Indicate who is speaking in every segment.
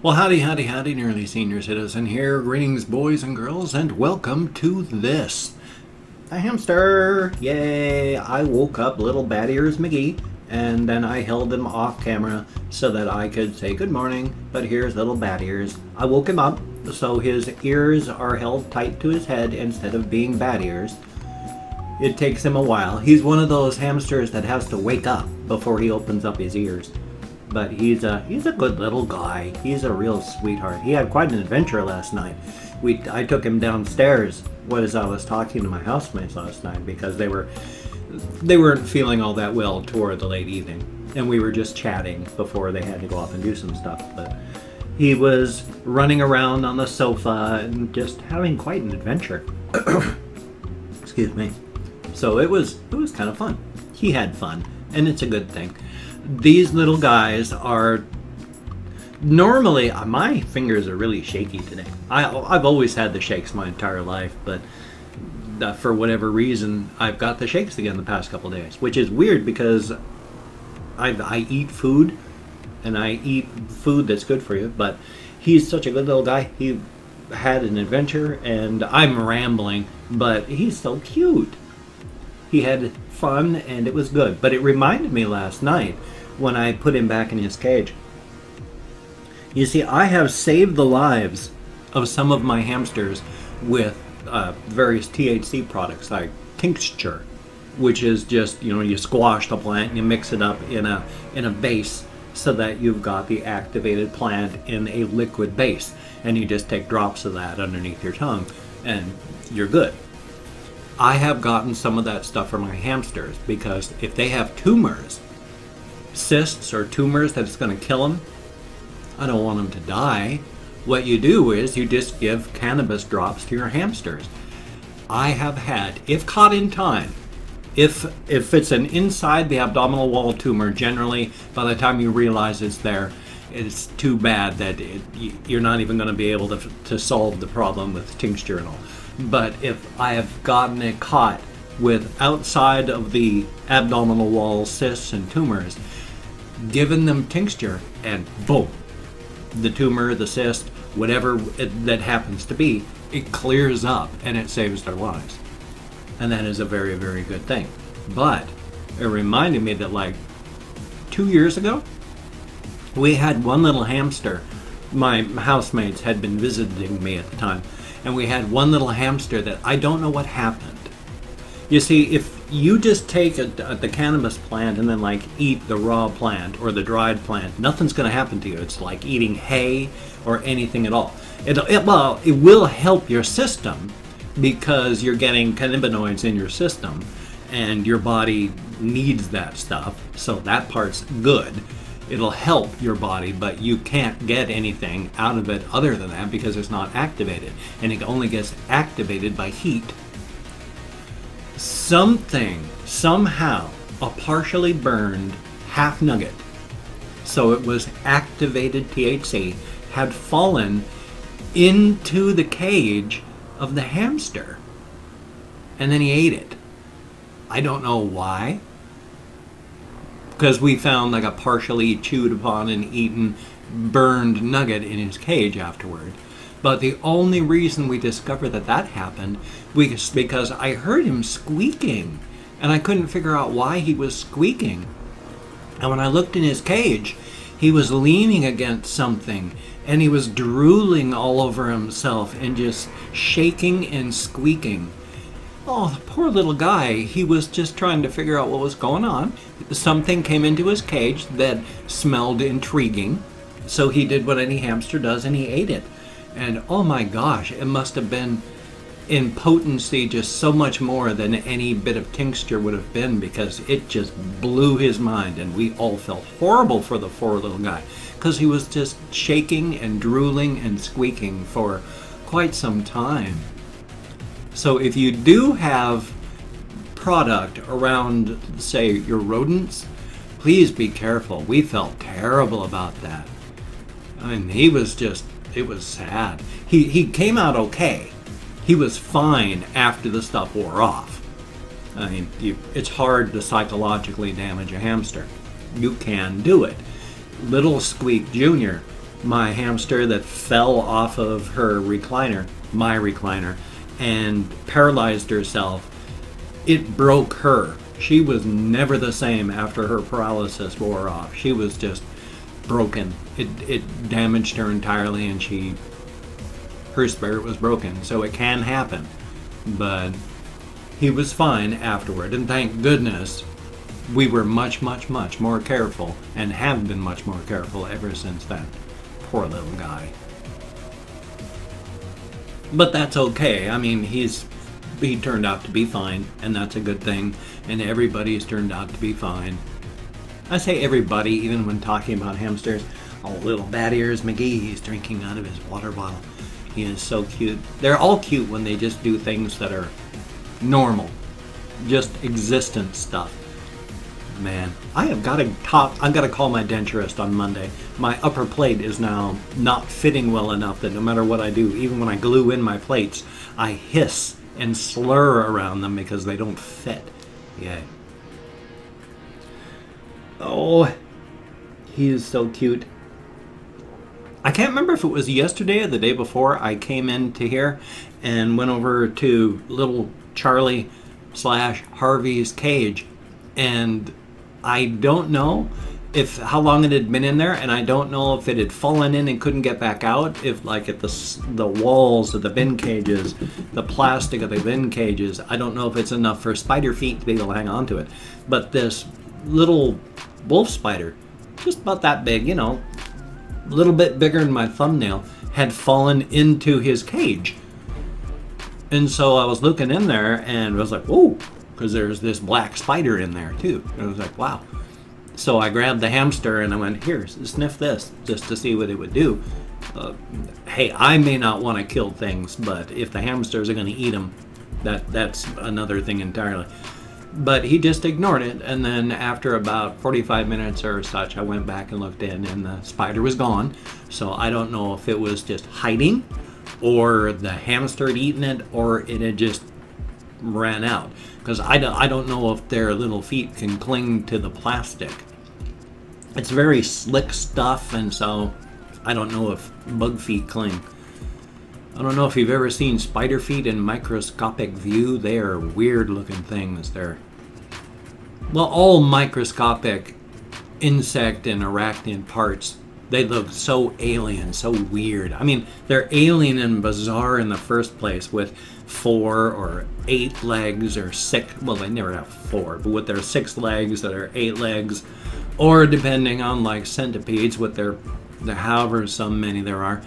Speaker 1: Well, howdy, howdy, howdy, nearly senior citizen here. Greetings, boys and girls, and welcome to this. A hamster! Yay! I woke up little Bad Ears McGee, and then I held him off camera so that I could say good morning, but here's little Bad Ears. I woke him up so his ears are held tight to his head instead of being bad ears. It takes him a while. He's one of those hamsters that has to wake up before he opens up his ears. But he's a good little guy. He's a real sweetheart. He had quite an adventure last night. I took him downstairs as I was talking to my housemates last night because they weren't feeling all that well toward the late evening, and we were just chatting before they had to go off and do some stuff. But he was running around on the sofa and just having quite an adventure. Excuse me. So it was kind of fun. He had fun, and it's a good thing. These little guys are normally, my fingers are really shaky today. I've always had the shakes my entire life, but for whatever reason I've got the shakes again the past couple days, which is weird because I eat food and I eat food that's good for you. But he's such a good little guy. He had an adventure, and I'm rambling, but he's so cute. He had fun and it was good. But it reminded me last night when I put him back in his cage. You see, I have saved the lives of some of my hamsters with various THC products like tincture, which is just, you squash the plant and you mix it up in a base so that you've got the activated plant in a liquid base, and you just take drops of that underneath your tongue and you're good. I have gotten some of that stuff for my hamsters because if they have tumors, cysts or tumors that's going to kill them, I don't want them to die. What you do is you just give cannabis drops to your hamsters. I have had, if caught in time, if it's an inside the abdominal wall tumor, generally by the time you realize it's there, it's too bad that you're not even going to be able to solve the problem with tincture and all. But if I have gotten it caught with outside of the abdominal wall cysts and tumors, given them tincture, and boom, the tumor, the cyst, whatever that happens to be, it clears up and it saves their lives. And that is a very, very good thing. But it reminded me that like 2 years ago, we had one little hamster. My housemates had been visiting me at the time, and we had one little hamster that I don't know what happened. You see, if you just take the cannabis plant and then like eat the raw plant or the dried plant, nothing's going to happen to you. It's like eating hay or anything at all. It will help your system because you're getting cannabinoids in your system and your body needs that stuff. So that part's good. It'll help your body, but you can't get anything out of it other than that because it's not activated. And it only gets activated by heat. Somehow, a partially burned half nugget, so it was activated THC, had fallen into the cage of the hamster. And then he ate it. I don't know why. Because we found like a partially chewed upon and eaten burned nugget in his cage afterward. But the only reason we discovered that happened was because I heard him squeaking, and I couldn't figure out why he was squeaking. And when I looked in his cage, he was leaning against something, and he was drooling all over himself and just shaking and squeaking. Oh, the poor little guy. He was just trying to figure out what was going on. Something came into his cage that smelled intriguing, so he did what any hamster does, and he ate it. And oh my gosh, it must have been in potency just so much more than any bit of tincture would have been, because it just blew his mind, and we all felt horrible for the poor little guy because he was just shaking and drooling and squeaking for quite some time. So if you do have product around, say, your rodents, please be careful. We felt terrible about that. I mean, he was just, it was sad. He came out okay. He was fine after the stuff wore off. I mean, it's hard to psychologically damage a hamster. You can do it. Little Squeak Jr., my hamster that fell off of her recliner, my recliner, and paralyzed herself. It broke her. She was never the same after her paralysis wore off. She was just broken. It damaged her entirely, and her spirit was broken. So it can happen. But he was fine afterward, and thank goodness we were much, much, much more careful, and have been much more careful ever since then. Poor little guy. But that's okay. I mean, he turned out to be fine, and that's a good thing. And everybody's turned out to be fine. I say everybody, even when talking about hamsters. Oh, little bad ears McGee, he's drinking out of his water bottle. He is so cute. They're all cute when they just do things that are normal, just existent stuff. Man, I've got to call my denturist on Monday. My upper plate is now not fitting well enough that no matter what I do, even when I glue in my plates, I hiss and slur around them because they don't fit. Yay. Oh, he is so cute. I can't remember if it was yesterday or the day before I came into here and went over to little Charlie / Harvey's cage, and I don't know how long it had been in there, and I don't know if it had fallen in and couldn't get back out, if like at the walls of the bin cages, the plastic of the bin cages, I don't know if it's enough for spider feet to be able to hang on to it. But this little wolf spider, just about that big, you know, a little bit bigger than my thumbnail, had fallen into his cage. And so I was looking in there and was like, whoa, because there's this black spider in there too. And I was like, wow. So I grabbed the hamster and I went, here, sniff this, just to see what it would do. Hey, I may not want to kill things, but if the hamsters are going to eat them, that's another thing entirely. But he just ignored it, and then after about 45 minutes or such, I went back and looked in, and the spider was gone. So I don't know if it was just hiding, or the hamster had eaten it, or it had just ran out. Because I don't know if their little feet can cling to the plastic. It's very slick stuff, and so I don't know if bug feet cling. I don't know if you've ever seen spider feet in microscopic view. They are weird looking things. They're, well, all microscopic insect and arachnid parts, they look so alien, so weird. I mean, they're alien and bizarre in the first place with 4 or 8 legs or 6, well, they never have 4, but with their 6 legs that are 8 legs, or depending on like centipedes with their however so many there are.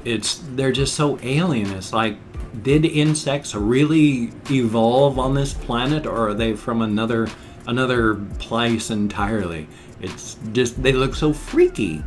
Speaker 1: They're just so alien. It's like, did insects really evolve on this planet, or are they from another place entirely? It's just, they look so freaky.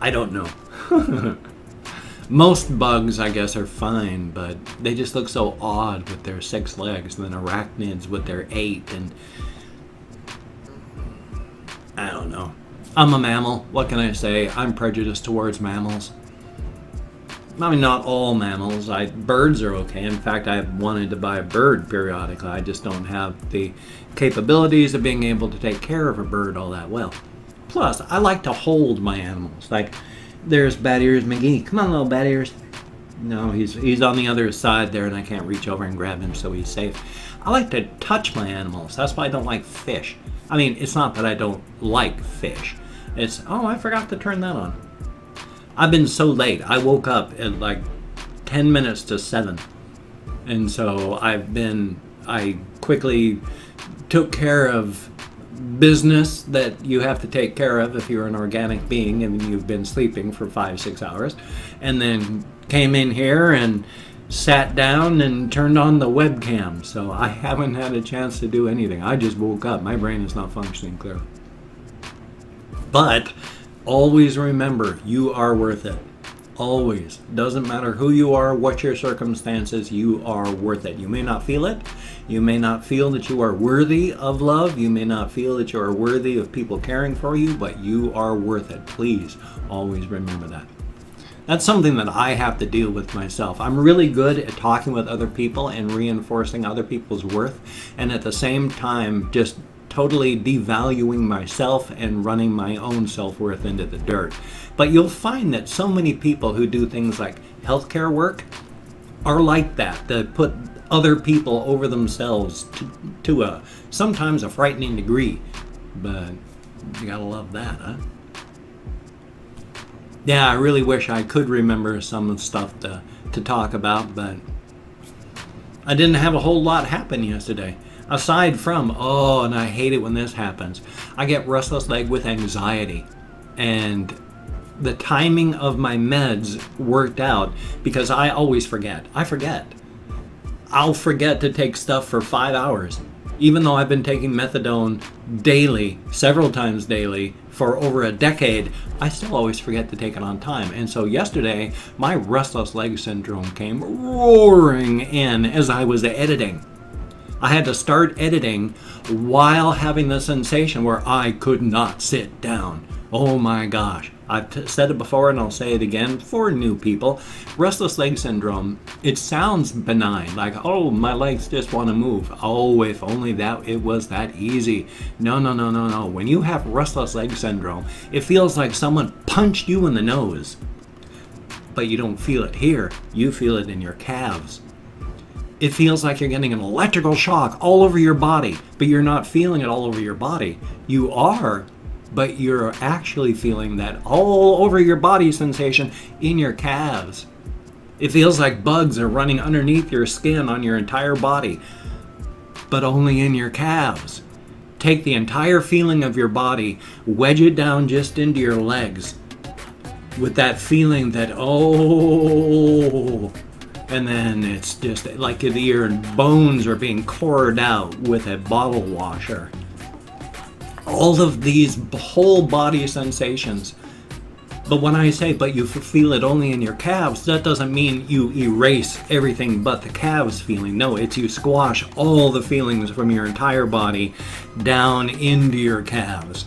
Speaker 1: I don't know. Most bugs, I guess, are fine, but they just look so odd with their 6 legs, and then arachnids with their 8, and I don't know. I'm a mammal. What can I say? I'm prejudiced towards mammals. I mean, not all mammals. Birds are okay. In fact, I've wanted to buy a bird periodically. I just don't have the capabilities of being able to take care of a bird all that well. Plus, I like to hold my animals. Like, there's Bad Ears McGee. Come on, little Bad Ears. No, he's on the other side there, and I can't reach over and grab him, so he's safe. I like to touch my animals. That's why I don't like fish. I mean, it's not that I don't like fish. It's, oh, I forgot to turn that on. I've been so late. I woke up at like 10 minutes to 7. And so I quickly took care of business that you have to take care of if you're an organic being and you've been sleeping for 5-6 hours. And then came in here and sat down and turned on the webcam. So I haven't had a chance to do anything. I just woke up. My brain is not functioning clearly. But always remember, you are worth it. Always. Doesn't matter who you are, what your circumstances, you are worth it. You may not feel it. You may not feel that you are worthy of love. You may not feel that you are worthy of people caring for you, but you are worth it. Please always remember that. That's something that I have to deal with myself. I'm really good at talking with other people and reinforcing other people's worth, and at the same time just totally devaluing myself and running my own self-worth into the dirt. But you'll find that so many people who do things like healthcare work are like that, that put other people over themselves to a sometimes a frightening degree. But you gotta love that, huh? Yeah, I really wish I could remember some of the stuff to talk about, but I didn't have a whole lot happen yesterday. Aside from, oh, and I hate it when this happens, I get restless leg with anxiety. And the timing of my meds worked out because I always forget. I forget. I'll forget to take stuff for 5 hours. Even though I've been taking methadone daily, several times daily, for over a decade, I still always forget to take it on time. And so yesterday, my restless leg syndrome came roaring in as I was editing. I had to start editing while having the sensation where I could not sit down. Oh my gosh. I've said it before and I'll say it again for new people. Restless leg syndrome, it sounds benign, like, oh, my legs just want to move. Oh, if only that it was that easy. No, no, no, no, no. When you have restless leg syndrome, it feels like someone punched you in the nose. But you don't feel it here. You feel it in your calves. It feels like you're getting an electrical shock all over your body, but you're not feeling it all over your body. You are, but you're actually feeling that all over your body sensation in your calves. It feels like bugs are running underneath your skin on your entire body, but only in your calves. Take the entire feeling of your body, wedge it down just into your legs, with that feeling that, oh, and then it's just like your bones are being cored out with a bottle washer. All of these whole body sensations. But when I say, but you feel it only in your calves, that doesn't mean you erase everything but the calves feeling. No, it's you squash all the feelings from your entire body down into your calves.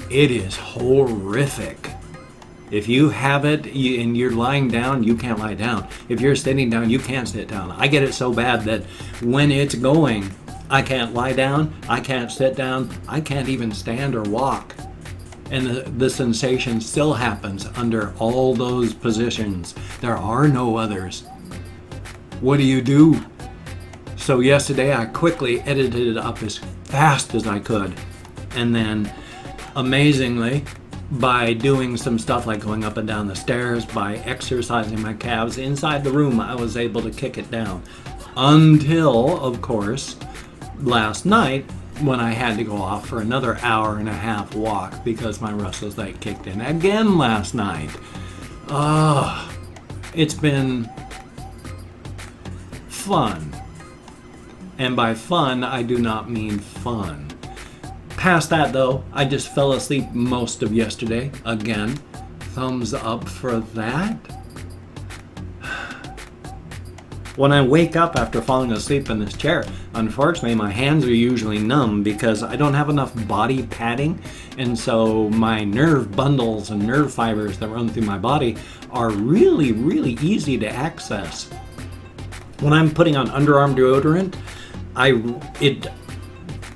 Speaker 1: It is horrific. If you have it and you're lying down, you can't lie down. If you're sitting down, you can't sit down. I get it so bad that when it's going, I can't lie down, I can't sit down, I can't even stand or walk. And the sensation still happens under all those positions. There are no others. What do? So yesterday I quickly edited it up as fast as I could. And then, amazingly, by doing some stuff like going up and down the stairs, by exercising my calves inside the room, I was able to kick it down. Until, of course, last night when I had to go off for another hour and a half walk because my restless leg kicked in again last night. It's been fun. And by fun, I do not mean fun. Past that though, I just fell asleep most of yesterday. Again, thumbs up for that. When I wake up after falling asleep in this chair, unfortunately my hands are usually numb because I don't have enough body padding, and so my nerve bundles and nerve fibers that run through my body are really, really easy to access. When I'm putting on underarm deodorant,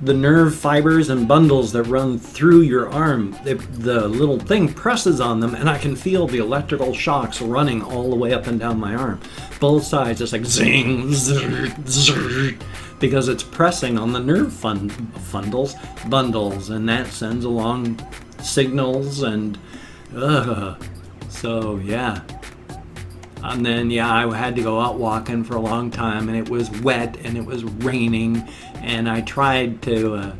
Speaker 1: the nerve fibers and bundles that run through your arm, the little thing presses on them and I can feel the electrical shocks running all the way up and down my arm. Both sides, just like zing, zzz, zzz, because it's pressing on the nerve bundles, and that sends along signals and so yeah. And then yeah, I had to go out walking for a long time and it was wet and it was raining, and I tried to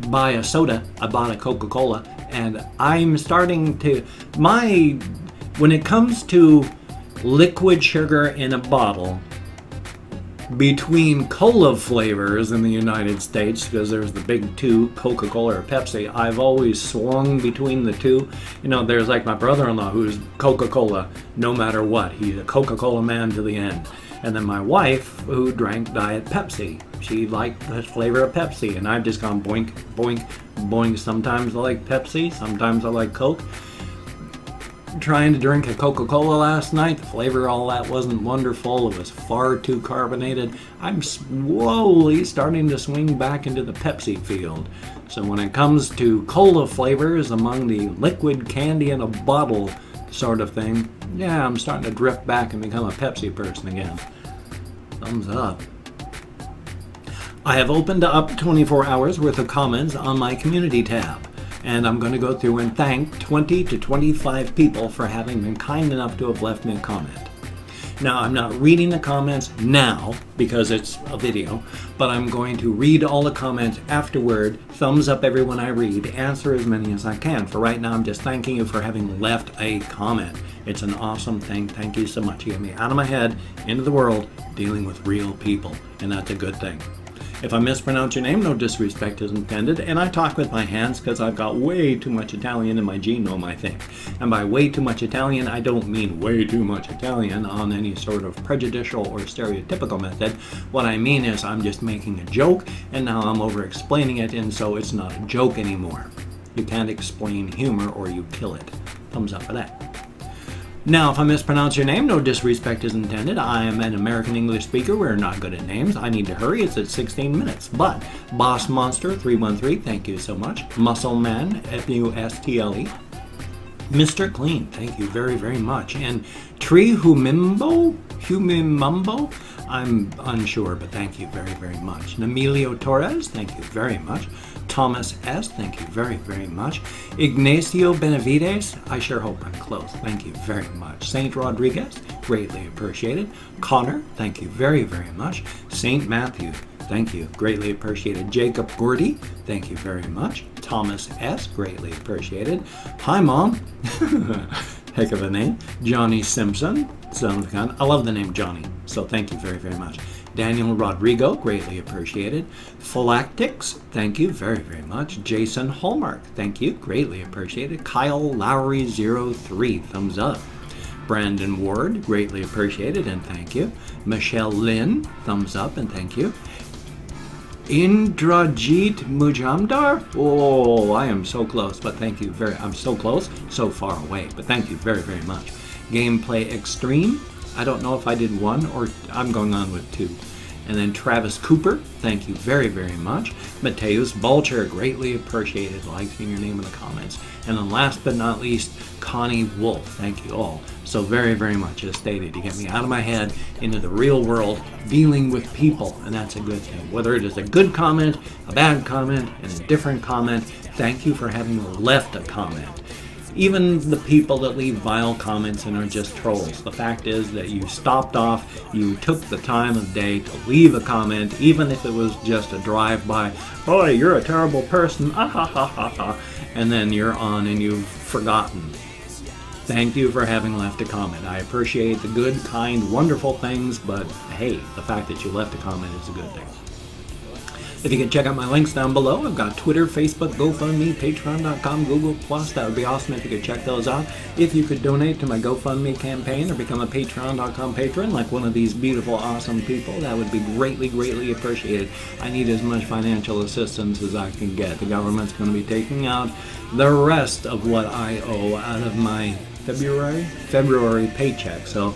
Speaker 1: buy a soda. I bought a Coca-Cola, and I'm starting to, when it comes to liquid sugar in a bottle, between cola flavors in the United States, because there's the big two, Coca-Cola or Pepsi, I've always swung between the two. You know, there's like my brother-in-law who's Coca-Cola no matter what. He's a Coca-Cola man to the end. And then my wife, who drank Diet Pepsi. She liked the flavor of Pepsi, and I've just gone boink, boink, boink. Sometimes I like Pepsi, sometimes I like Coke. trying to drink a Coca-Cola last night. The flavor, all that wasn't wonderful. It was far too carbonated. I'm slowly starting to swing back into the Pepsi field. So when it comes to cola flavors among the liquid candy in a bottle sort of thing, yeah, I'm starting to drift back and become a Pepsi person again. Thumbs up. I have opened up 24 hours worth of comments on my community tab. And I'm going to go through and thank 20 to 25 people for having been kind enough to have left me a comment. Now, I'm not reading the comments now because it's a video, but I'm going to read all the comments afterward, thumbs up everyone I read, answer as many as I can. For right now, I'm just thanking you for having left a comment. It's an awesome thing. Thank you so much. You get me out of my head, into the world, dealing with real people, and that's a good thing. If I mispronounce your name, no disrespect is intended, and I talk with my hands because I've got way too much Italian in my genome, I think. And by way too much Italian, I don't mean way too much Italian on any sort of prejudicial or stereotypical method. What I mean is I'm just making a joke, and now I'm over-explaining it, and so it's not a joke anymore. You can't explain humor or you kill it. Thumbs up for that. Now, if I mispronounce your name, no disrespect is intended. I am an American English speaker. We're not good at names. I need to hurry. It's at 16 minutes. But Boss Monster 313, thank you so much. Muscle Man, F-U-S-T-L-E. Mr. Clean, thank you very, very much. And Tree Humimbo, I'm unsure, but thank you very, very much. Emilio Torres, thank you very much. Thomas S., thank you very, very much. Ignacio Benavides, I sure hope I'm close. Thank you very much. Saint Rodriguez, greatly appreciated. Connor, thank you very, very much. Saint Matthew, thank you, greatly appreciated. Jacob Gordy, thank you very much. Thomas S., greatly appreciated. Hi, Mom. Heck of a name. Johnny Simpson, son of a gun. I love the name Johnny, so thank you very, very much. Daniel Rodrigo, greatly appreciated. Phylactics, thank you very, very much. Jason Hallmark, thank you, greatly appreciated. Kyle Lowry 03, thumbs up. Brandon Ward, greatly appreciated and thank you. Michelle Lynn, thumbs up and thank you. Indrajit Mujamdar, oh, I am so close, but thank you I'm so close, so far away, but thank you very, very much. Gameplay Extreme, I don't know if I did one or I'm going on with two. And then Travis Cooper, thank you very, very much. Mateus Bulcher, greatly appreciated. Like seeing your name in the comments. And then last but not least, Connie Wolf, thank you all so very, very much. As stated, you get me out of my head into the real world, dealing with people, and that's a good thing. Whether it is a good comment, a bad comment, and a different comment, thank you for having left a comment. Even the people that leave vile comments and are just trolls. The fact is that you stopped off, you took the time of day to leave a comment, even if it was just a drive-by, boy, you're a terrible person, ah ha ha ha ha, and then you're on and you've forgotten. Thank you for having left a comment. I appreciate the good, kind, wonderful things, but hey, the fact that you left a comment is a good thing. If you can check out my links down below, I've got Twitter, Facebook, GoFundMe, Patreon.com, Google+. That would be awesome if you could check those out. If you could donate to my GoFundMe campaign or become a Patreon.com patron like one of these beautiful, awesome people, that would be greatly, greatly appreciated. I need as much financial assistance as I can get. The government's going to be taking out the rest of what I owe out of my February paycheck. So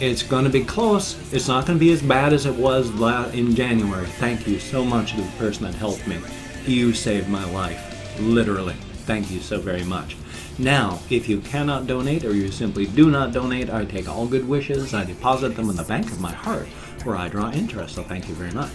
Speaker 1: it's going to be close. It's not going to be as bad as it was in January. Thank you so much to the person that helped me. You saved my life. Literally. Thank you so very much. Now, if you cannot donate or you simply do not donate, I take all good wishes. I deposit them in the bank of my heart where I draw interest. So thank you very much.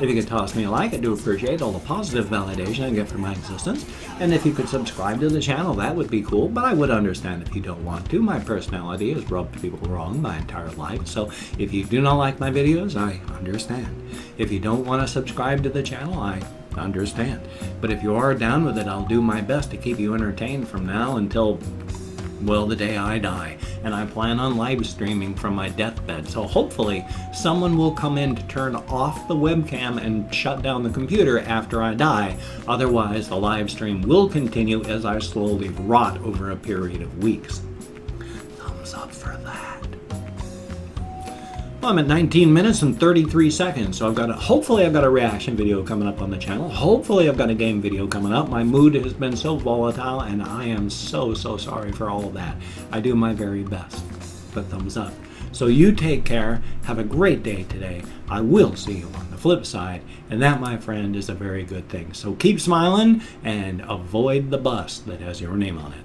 Speaker 1: If you could toss me a like, I do appreciate all the positive validation I get for my existence. And if you could subscribe to the channel, that would be cool, but I would understand if you don't want to. My personality has rubbed people wrong my entire life, so if you do not like my videos, I understand. If you don't want to subscribe to the channel, I understand. But if you are down with it, I'll do my best to keep you entertained from now until, well, the day I die. And I plan on live streaming from my deathbed. So hopefully someone will come in to turn off the webcam and shut down the computer after I die. Otherwise, the live stream will continue as I slowly rot over a period of weeks. Thumbs up for that. Well, I'm at 19 minutes and 33 seconds, so hopefully I've got a reaction video coming up on the channel. Hopefully I've got a game video coming up. My mood has been so volatile, and I am so sorry for all of that. I do my very best. But thumbs up. So you take care. Have a great day today. I will see you on the flip side, and that, my friend, is a very good thing. So keep smiling and avoid the bus that has your name on it.